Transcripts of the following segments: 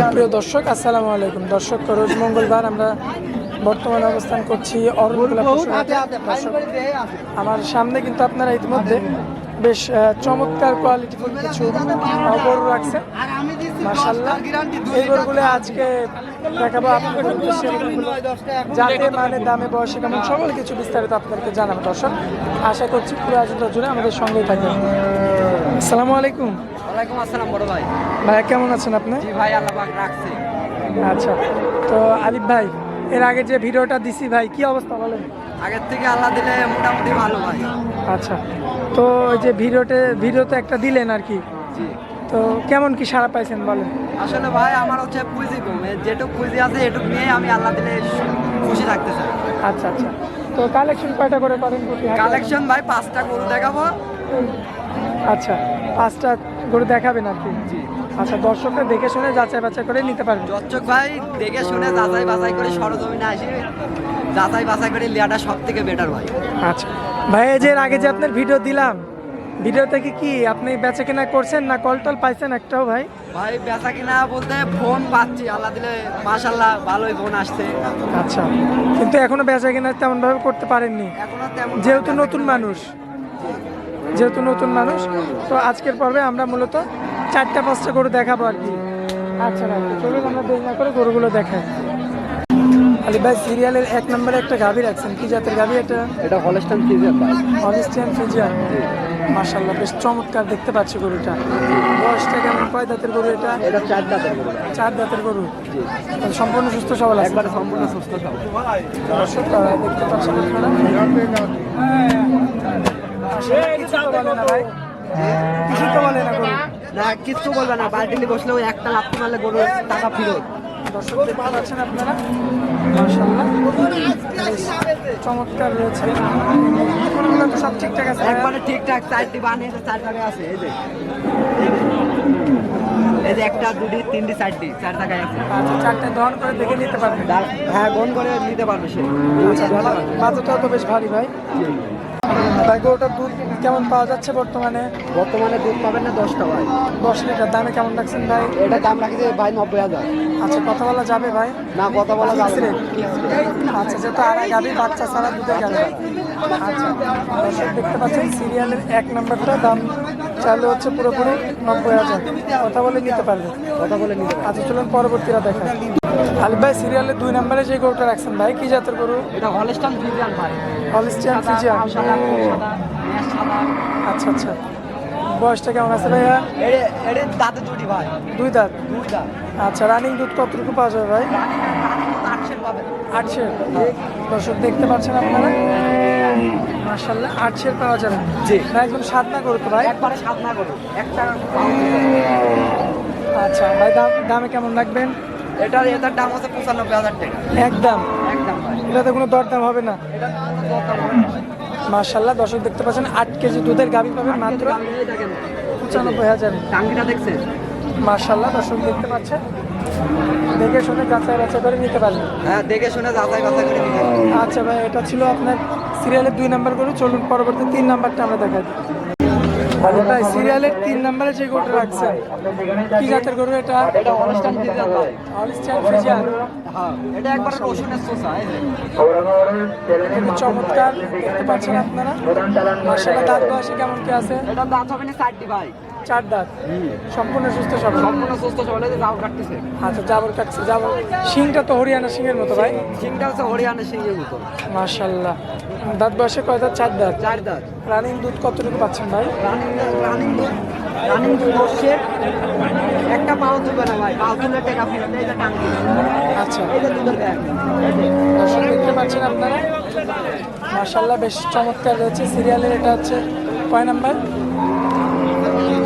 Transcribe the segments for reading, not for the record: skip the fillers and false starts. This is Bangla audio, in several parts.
প্রিয় দর্শক, আসসালামু আলাইকুম। দর্শক, রোজ মঙ্গলবার আমরা বর্তমানে অবস্থান করছি অরণকুলা পশুহাটে। আমার সামনে কিন্তু আপনারা ইতিমধ্যে বেশ চমৎকার কোয়ালিটিফুল কিছু গরু রাখছে মাশাআল্লাহ। এই গরুগুলো আজকে দেখাবো আপনাদের উদ্দেশ্যে, যাতে মানে দামে বয়সে কেমন সকল কিছু বিস্তারিত আপনাদেরকে জানাবো। দর্শক, আশা করছি পুরো আয়োজনটা জুড়ে আমাদের সঙ্গেই থাকবেন। আসসালামু আলাইকুম। ওয়ালাইকুম আসসালাম বড় ভাই। ভাইয়া কেমন আছেন আপনি? জি ভাই, আল্লাহ পাক রাখছে। আচ্ছা, তো আলিফ ভাই, এর আগে যে ভিডিওটা দিছি ভাই, কি অবস্থা বলেন? আগের থেকে আল্লাহ দিলে মোটামুটি ভালো ভাই। আচ্ছা, তো ওই যে ভিডিওতে একটা দিলেন আর কি, জি, তো কেমন কি সাড়া পাইছেন বলেন? আসলে ভাই আমার হচ্ছে পুঁজি কম, যেটুকু পুঁজি আছে এটুকু নিয়ে আমি আল্লাহ দিলে খুশি থাকতে চাই। আচ্ছা আচ্ছা, তো কালেকশন কয়টা করে করেন প্রতি হাটে? কালেকশন ভাই 5টা গরু দেখাবো। আচ্ছা, 5টা গরু দেখাবেন আর কি? জি। আচ্ছা, দর্শকরা দেখে শুনে যাচাই বাছাই করে নিতে পারবে। দর্শক ভাই দেখে শুনে যাচাই বাছাই করে সরজমিনে আসি, যাচাই বাছাই করে লিয়াটা সব থেকে বেটার ভাই। আচ্ছা ভাই, এই যে এর আগে যে আপনার ভিডিও দিলাম, ভিডিও থেকে কি আপনি বেচা কেনা করছেন না কল টল পাইছেন একটাও ভাই? ভাই বেচা কিনা বলতে ফোন পাচ্ছি, আল্লাহ দিলে মাশাআল্লাহ ভালোই ফোন আসছে। আচ্ছা, কিন্তু এখনো বেচা কেনা তেমন ভাবে করতে পারেননি এখনো তেমন, যেহেতু নতুন মানুষ। তো আজকের পর্বে আমরা মূলত 4টা-5টা গরু দেখাবো আর কি। আচ্ছা ভাই, চলুন আমরা দেরি না করে গরুগুলো দেখাই। আলি ভাই, সিরিয়ালের 1 নম্বরে একটা গাভী রাখছেন, কি জাতের গাভী এটা? এটা হলস্টাইন ফ্রিজিয়ান ভাই। হলস্টাইন ফ্রিজিয়ান, মাশাআল্লাহ বেশ চমৎকার দেখতে পাচ্ছি গরুটা। বয়সটা কেমন, কয় দাঁতের গরু এটা? এটা 4 দাঁতের গরু। 4 দাঁতের গরু, সম্পূর্ণ সুস্থ সবল আছে? একবারে সম্পূর্ণ সুস্থ সবল। দর্শক, দেখতে পাচ্ছেন আপনারা। কিছু তো বলে না ভাই, কিছু তো বলে না গরু। না কিচ্ছু বলবে না, বালতিতে বসলে ওই একটা লাফ মারলে গরুর টাকা ফেরত। দর্শক, দেখতে পাচ্ছেন আপনারা, মাশাআল্লাহ বেশ চমৎকার রয়েছে। গরুগুলো তো সব ঠিকঠাক আছে? একবারে ঠিকঠাক, 4টি বানিয়েছে, 4 জায়গায় আছে। এই যে একটা, দুটি, তিনটি, 4টি, 4 জায়গায় আছে। আচ্ছা, 4টে দহন করে দেখে নিতে পারবেন? হ্যাঁ, গন করে নিতে পারবে সে। আচ্ছা, বাজারটাও তো বেশ ভারী ভাই। ভাই, গরুটার দুধ কেমন পাওয়া যাচ্ছে বর্তমানে? বর্তমানে দুধ পাবেন না 10টা ভাই। 10 লিটার। দামে কেমন রাখছেন ভাই? এটা দাম রাখছে ভাই 90,000। আচ্ছা, কথা বলা যাবে ভাই? না, কথা বলা যাবে না। আচ্ছা, যেহেতু আড়াই গাভী, বাচ্চা ছাড়া দুধের গাভী। আচ্ছা, দর্শক দেখতে পাচ্ছেন সিরিয়ালের 1 নম্বরটা দাম চালু হচ্ছে পুরোপুরি 90,000। কথা বলে নিতে পারবে? কথা বলে নিতে পারবে। আচ্ছা, চলুন পরবর্তীরা দেখা। আলিফ ভাই, সিরিয়ালের 2 নম্বরে যে গরুটা রাখছেন ভাই, কি জাতের গরু? এটা হলস্টাইন ফ্রিজিয়ান ভাই। Holstein Friesian. আচ্ছা আচ্ছা, বয়সটা কেমন আছে ভাইয়া? এর দাঁতে দুটি ভাই। 2 দাঁত। 2 দাঁত। আচ্ছা, রানিং দুধ কতটুকু পাওয়া যাবে ভাই? 800 পাবেন। 800। দর্শক দেখতে পাচ্ছেন আপনারা, মাশাআল্লাহ 800 পাওয়া যাবে। জি। না, একদম সাদনা গরু তো ভাই? একবারে সাধনা করুন একটা। আচ্ছা ভাই, দামে কেমন রাখবেন? এটার দাম হচ্ছে 95,000 টাকা। একদম? একদম ভাই। এটাতে কোনো দরদাম হবে না? এটা দরকার হবে না। মাশাআল্লাহ, দর্শক দেখতে পাচ্ছেন 8 কেজি দুধের গাভী পাবেন মাত্র 95,000। টাঙ্গিটা দেখছেন? মাশাআল্লাহ, দর্শক দেখতে পাচ্ছেন, দেখে শুনে যাচাই বাছাই করে নিতে পারবেন। হ্যাঁ, দেখে শুনে যাচাই বাছাই করে নিতে হবে। আচ্ছা ভাই, এটা ছিল আপনার সিরিয়ালের 2 নাম্বার গরু। চলুন পরবর্তী 3 নাম্বারটা আমরা দেখাই দিই। ভাই, সিরিয়ালের 3 নাম্বারে যে গরুটা রাখছেন, কি জাতের গরু এটা? এটা হলস্টাইন ফ্রিজিয়ান ভাই। Holstein Friesian. হ্যাঁ, এটা একবারে রসুনের চোষা। খুবই চমৎকার দেখতে পাচ্ছেন আপনারা। মাশাআল্লাহ, দাঁত বয়সে কেমন কি আছে? এটার দাঁত হবে না 4টি ভাই। 4 দাঁত, সম্পূর্ণ সুস্থ সবল। সম্পূর্ণ সুস্থ সবল। এই যে জাউ কাটতেছে। আচ্ছা, জাবর কাটছে। জাবর শিংটা তো হরিয়ানা শিংয়ের মতো ভাই। সিংটা হচ্ছে হরিয়ানা সিংহের মতো। মাশাআল্লাহ, দাঁত বয়সে কয় দাঁত? 4 দাঁত। 4 দাঁত। রানিং দুধ কতটুকু পাচ্ছেন ভাই? রানিং দুধ হচ্ছে একটা পাও তুলবে না ভাই, পাও তুলে টাকা ফেরত। এই যে টাঙ্গি। আচ্ছা, এই যে দুধের ব্যাগ। দর্শক দেখতে পাচ্ছেন আপনারা, মাশাআল্লাহ বেশ চমৎকার রয়েছে। সিরিয়ালের এটা হচ্ছে কয় নাম্বার?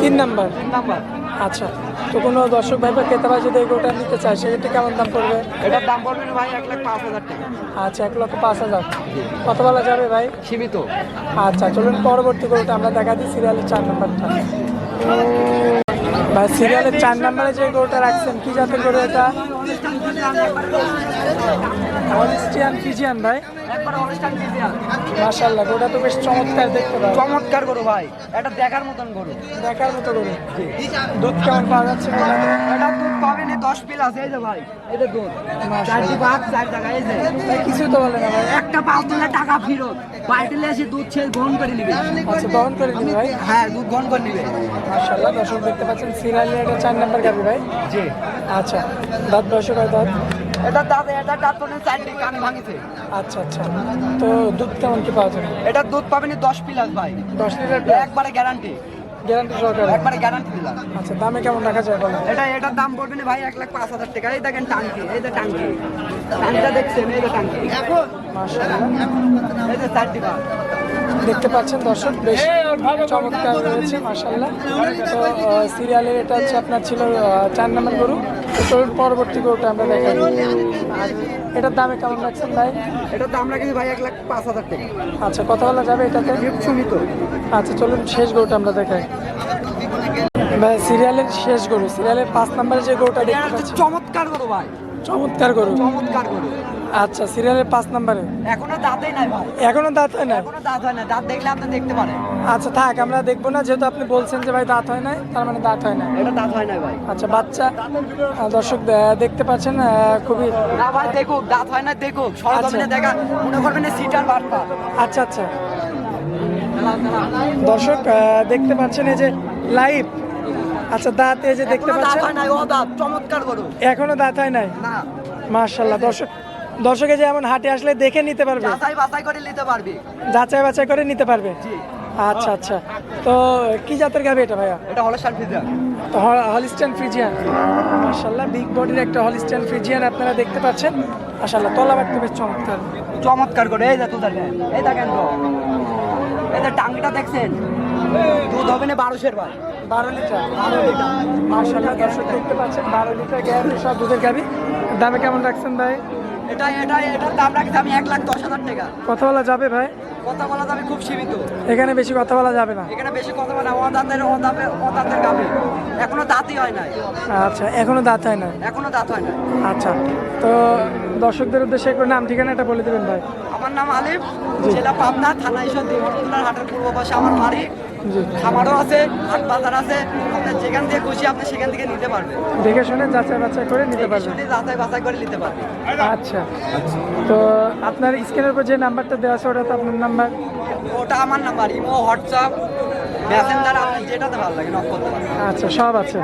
3 নাম্বার। 3 নাম্বার। আচ্ছা, তো কোনো দর্শক ভাই বা ক্রেতা ভাই যদি এই গরুটা নিতে চায়, সেক্ষেত্রে কেমন দাম পড়বে? এটার দাম পড়বে না ভাই 1,05,000 টাকা। আচ্ছা, 1,05,000। কত বলা যাবে ভাই? সীমিত। আচ্ছা, চলুন পরবর্তী গরুটা আমরা দেখা দিই, সিরিয়ালের 4 নাম্বারটা। ভাই, সিরিয়ালের 4 নাম্বারে যে গরুটা রাখছেন, কি জাতের গরু এটা? হলস্টাইন ফ্রিজিয়ান ভাই। একবারে হলস্টাইন ফ্রিজিয়ান। মাশাআল্লাহ, গরুটা তো বেশ চমৎকার দেখতে পাই। চমৎকার গরু ভাই, এটা দেখার মতন গরু। দেখার মতো গরু। দুধ কেমন পাওয়া যাচ্ছে? এটা দুধ পাবেনি 10 10 পিল আছে এই যে ভাই এই যে দুধ মাশাআল্লাহ। চারটি ভাগ চার টাকা এই যে ভাই কিছু তো বলে না ভাই। একটা পাঁচ দিলে টাকা ফেরত বাড়িতে এসে দুধ ছেড়ে গ্রহণ করে নিবে আচ্ছা দহন করে দিবি ভাই। হ্যাঁ দুধ গ্রহণ করে নিবে মাশাআল্লাহ, দর্শক দেখতে পাচ্ছেন সিরিয়ালে এটা 4 নাম্বার গাবি ভাই। জি আচ্ছা, দাঁত বয়সে কয় দাঁত? এটা দাঁত তো চারটি কান ভাঙিছে আচ্ছা আচ্ছা, তো দুধ কেমন কি পাওয়া যাবে? এটা দুধ পাবেন 10 প্লাস ভাই 10 লিটার প্লাস একবারে গ্যারান্টি গ্যারান্টি সহকারে। একবারে গ্যারান্টি দিলাম আচ্ছা, দামে কেমন রাখা যায় বলেন? এটার দাম পড়বে না ভাই 1,05,000 টাকা এই দেখেন টাঙ্কি এই যে টাঙ্কি টাঙ্কিটা দেখছেন এই যে টাঙ্কি মাশাআল্লাহ, এই যে চারটি ভাগ দেখতে পাচ্ছেন দর্শক, বেশ চমৎকার রয়েছে মাশাআল্লাহ। তো সিরিয়ালে এটা হচ্ছে আপনার ছিল 4 নম্বর গরু। তো চলুন পরবর্তী গরুটা আমরা দেখাই। এটার দামে কেমন রাখছেন ভাই? এটার দাম রাখেছি ভাই 1,05,000 টাকা আচ্ছা, কথা বলা যাবে এটাতে? সীমিত আচ্ছা, চলুন শেষ গরুটা আমরা দেখাই। ভাই সিরিয়ালের শেষ গরু, সিরিয়ালের 5 নম্বরে যে গরুটা দেখতে পাচ্ছি, চমৎকার গরু ভাই চমৎকার গরু। চমৎকার গরু আচ্ছা, সিরিয়ালের 5 নম্বরে এখনো দাঁতই নাই ভাই এখনো দাঁত হয় না? এখনো দাঁত হয় না দাঁত দেখলে আপনি দেখতে পারেন আচ্ছা থাক, আমরা দেখবো না, যেহেতু আপনি বলছেন যে ভাই দাঁত হয় না, তার মানে দাঁত হয় না। এটা দাঁত হয় না ভাই আচ্ছা, বাচ্চা দর্শক দেখতে পাচ্ছেন খুবই। না ভাই দেখুক দাঁত হয় না দেখুক সরজমিনে দেখা মনে করবেন না সিটার বাটপা আচ্ছা আচ্ছা, দর্শক দেখতে পাচ্ছেন এই যে লাইভ। আচ্ছা, দাঁত এই যে দেখতে এখনো দাঁত পাচ্ছেন, হয় নাই ও দাঁত চমৎকার গরু এখনো দাঁত হয় নাই। না মাশাআল্লাহ, দর্শকে যে এমন হাটে আসলে দেখে নিতে পারবে, যাচাই বাছাই করে নিতে পারবি যাচাই বাছাই করে নিতে পারবে। জি আচ্ছা আচ্ছা, তো কি জাতের গাবে এটা ভাইয়া? এটা হলো সার্ভিসা তো হলিস্টাইন ফ্রিজিয়ান, মাশাআল্লাহ বিগ বডির একটা হলিস্টাইন ফ্রিজিয়ান আপনারা দেখতে পাচ্ছেন। মাশাআল্লাহ, তলাবাটটা বেশ চমৎকার। চমৎকার করে এই যে তুই দেখেন এই দেখেন তো এই যে টাঙ্গিটা দেখছেন দুধ হবে না 1200 ভাই 12 লিটার। মাশাআল্লাহ, দর্শক দেখতে পাচ্ছেন 12 লিটার গ্যারান্টি সব দুধের গাবি। দামে কেমন রাখছেন ভাই? এটার দাম রাখছি আমি 1,10,000 টাকা কথা বলা যাবে ভাই? কথা বলা যাবে খুব সীমিত এখানে বেশি কথা বলা যাবে না। এখানে বেশি কথা বলা অদাঁতের গাবে এখনো দাঁতই হয় নাই আচ্ছা, এখনো দাঁত হয় না। এখনো দাঁত হয় না আচ্ছা, তো দর্শকদের উদ্দেশ্যে একটু নাম ঠিকানাটা বলে দেবেন ভাই। আমার নাম আলিফ জেলা পাবনা থানা ঈশ্বরদী মরতুল্লার হাটের পূর্ব পাশে আমার বাড়ি জি, খামারও আছে হাট বাজার আছে আপনার যেখান থেকে খুশি আপনি সেখান থেকে নিতে পারবেন দেখে শুনে যাচাই বাছাই করে নিতে পারবেন। শুনে যাচাই বাছাই করে নিতে পারবেন আচ্ছা, তো আপনার স্ক্রিনের উপর যে নাম্বারটা দেওয়া আছে ওটা তো আপনার নাম্বার? ওটা আমার নাম্বার ইমো হোয়াটসঅ্যাপ মেসেঞ্জার আপনি যেটাতে ভালো লাগে নক করতে পারেন আচ্ছা, সব আছে।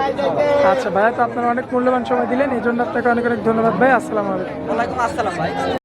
আচ্ছা ভাইয়া, তো আপনার অনেক মূল্যবান সময় দিলেন, এই জন্য আপনাকে অনেক অনেক ধন্যবাদ ভাই। আসসালামু আলাইকুম। ওয়ালাইকুম আসসালাম ভাই